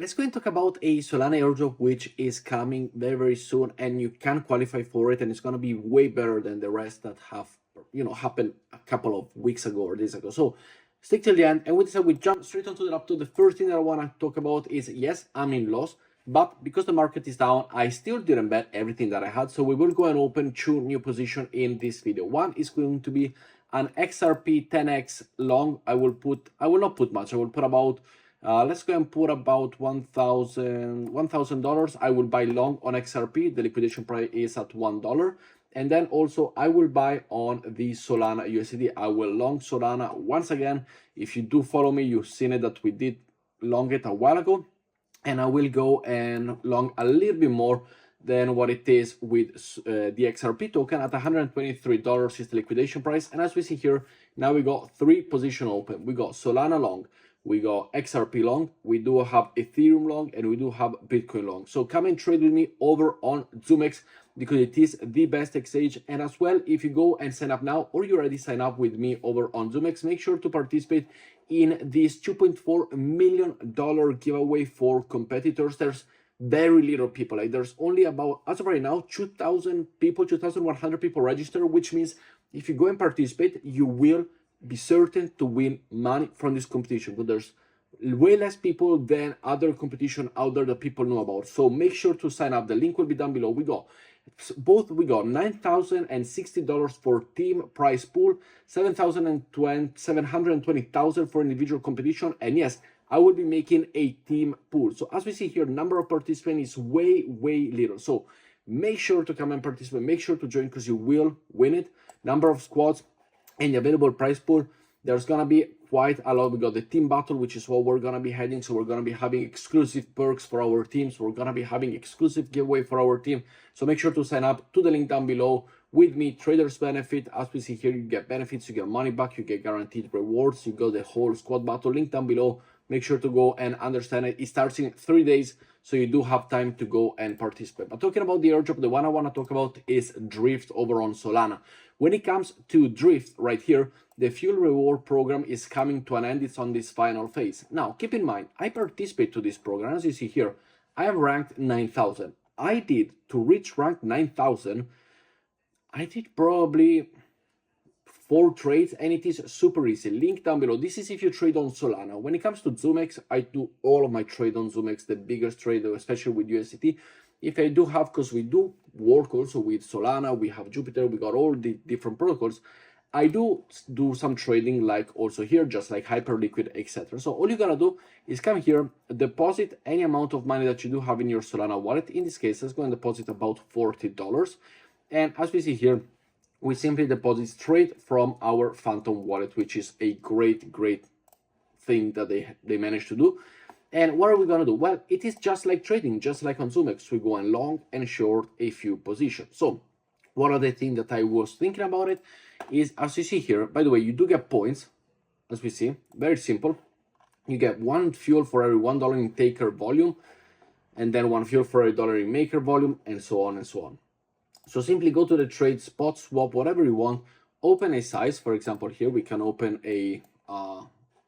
Let's go and talk about a Solana airdrop, which is coming very, very soon, and you can qualify for it, and it's going to be way better than the rest that have, happened a couple of weeks ago or days ago. So stick till the end. And with this, we jump straight onto the laptop. The first thing that I want to talk about is, yes, I'm in loss, but because the market is down, I still didn't bet everything that I had. So we will go and open 2 new positions in this video. One is going to be an XRP 10x long. I will not put much. I will put about let's go and put about $1,000. I will buy long on XRP. The liquidation price is at $1. And then also I will buy on the Solana USD. I will long Solana once again. If you do follow me, you've seen it that we did long it a while ago. And I will go and long a little bit more than what it is with the XRP token at $123 is the liquidation price. And as we see here, now we got 3 positions open. We got Solana long, we got XRP long, we do have Ethereum long, and we do have Bitcoin long. So come and trade with me over on ZoomX because it is the best exchange. And as well, if you go and sign up now, or you already sign up with me over on ZoomX, make sure to participate in this $2.4 million giveaway for competitors. There's very little people, like there's only about, as of right now, 2,000 people, 2,100 people registered, which means if you go and participate, you will be certain to win money from this competition. But there's way less people than other competition out there that people know about. So make sure to sign up. The link will be down below. We got $9,060 for team prize pool, $720,000 for individual competition, and yes, I will be making a team pool. So as we see here, number of participants is way little. So make sure to come and participate. Make sure to join because you will win it. Number of squads and the available prize pool, there's gonna be quite a lot. We got the team battle, which is what we're gonna be heading. So we're gonna be having exclusive perks for our teams. We're gonna be having exclusive giveaway for our team. So make sure to sign up to the link down below with me. Traders benefit, as we see here, you get benefits, you get money back, you get guaranteed rewards, you got the whole squad battle link down below. Make sure to go and understand it. It starts in 3 days, so you do have time to go and participate. But talking about the airdrop, the one I want to talk about is Drift over on Solana. When it comes to Drift right here, the fuel reward program is coming to an end. It's on this final phase. Now, keep in mind, I participate to this program. As you see here, I have ranked 9,000. I did, to reach rank 9,000, I did probably 4 trades, and it is super easy. Link down below. This is if you trade on Solana. When it comes to ZoomX, I do all of my trade on ZoomX, the biggest trade, especially with USDT. If I do have, because we do work also with Solana, we have Jupiter, we got all the different protocols. I do some trading like also here, just like Hyperliquid, etc. So all you gotta do is come here, deposit any amount of money that you do have in your Solana wallet. In this case, let's go and deposit about $40. And as we see here, we simply deposit straight from our Phantom wallet, which is a great thing that they managed to do. And what are we going to do? Well, it is just like trading, just like on ZoomX. We go on long and short a few positions. So one of the things that I was thinking about it is, as you see here, by the way, you do get points, as we see, very simple. You get 1 fuel for every $1 in taker volume, and then 1 fuel for every $1 in maker volume, and so on and so on. So simply go to the trade, spot, swap, whatever you want, open a size. For example, here we can open a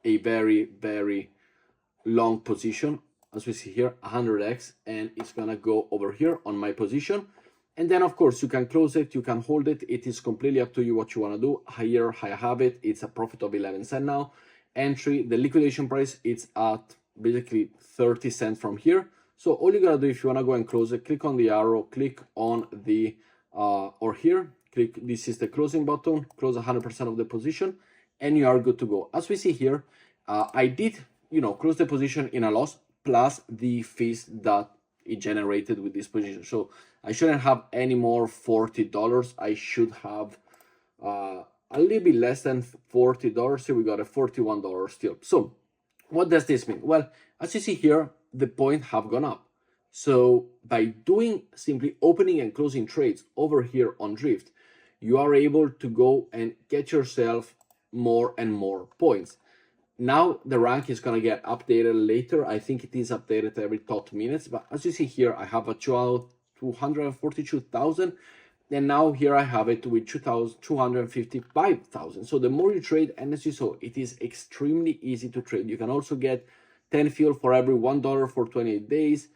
very long position, as we see here, 100x, and it's gonna go over here on my position. And then of course you can close it, you can hold it. It is completely up to you what you want to do. Here I have it. It's a profit of 11 cents now. Entry, the liquidation price, it's at basically 30 cents from here. So all you gotta do, if you want to go and close it, click on the arrow, click on the or here, click, this is the closing button, close 100% of the position, and you are good to go. As we see here, I did, close the position in a loss plus the fees that it generated with this position. So I shouldn't have any more $40. I should have a little bit less than $40. So we got a $41 still. So what does this mean? Well, as you see here, the points have gone up. So by doing simply opening and closing trades over here on Drift, you are able to go and get yourself more and more points. Now the rank is going to get updated later. I think it is updated every 30 minutes. But as you see here, I have a 242,000. And now here I have it with 255,000. So the more you trade, and as you saw, it is extremely easy to trade. You can also get 10 fuel for every $1 for 28 days,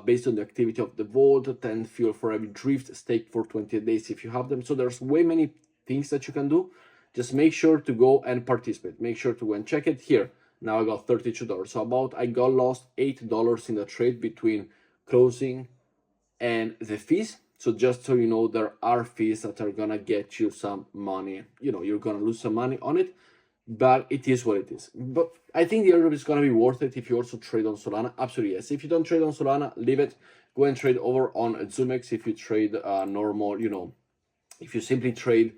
based on the activity of the vault, 10 fuel for every drift stake for 28 days if you have them. So there's way many things that you can do. Just make sure to go and participate. Make sure to go and check it here. Now I got $32. So I got lost $8 in the trade between closing and the fees. So just so you know, there are fees that are gonna get you some money. You know, you're gonna lose some money on it, but it is what it is. But I think the airdrop is gonna be worth it if you also trade on Solana. Absolutely yes. If you don't trade on Solana, leave it. Go and trade over on ZoomX. If you trade normal, you know, if you simply trade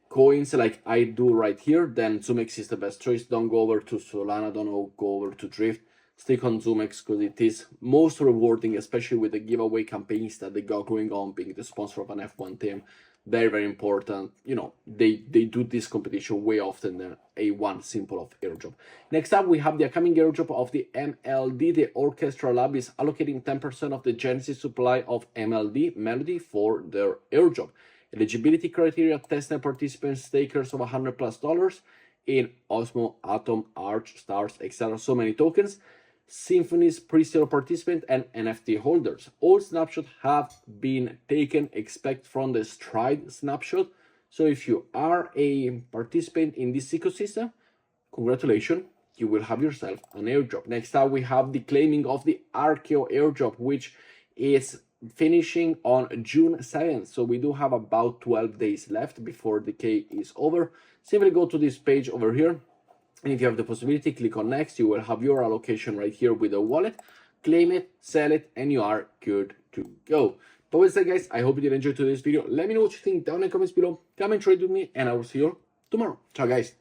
coins like I do right here, then ZoomX is the best choice. Don't go over to Solana. Don't go over to Drift. Stick on ZoomX because it is most rewarding, especially with the giveaway campaigns that they got going on, being the sponsor of an F1 team. Very, very important. You know, they do this competition way often than a one simple of airdrop. Next up, we have the upcoming airdrop of the MLD. The Orchestra Lab is allocating 10% of the Genesis supply of MLD Melody for their airdrop. Eligibility criteria: testnet participants, stakers of $100+ in Osmo, Atom, Arch, Stars, etc. So many tokens. Symphony's pre-sale participant and NFT holders. All snapshots have been taken except from the Stride snapshot. So if you are a participant in this ecosystem, congratulations, you will have yourself an airdrop. Next up, we have the claiming of the Archeo airdrop, which is finishing on June 7th. So we do have about 12 days left before the K is over. Simply go to this page over here. And if you have the possibility, click on next. You will have your allocation right here with a wallet. Claim it, sell it, and you are good to go. But with that, guys, I hope you did enjoy today's video. Let me know what you think down in the comments below. Come and trade with me, and I will see you tomorrow. Ciao, guys.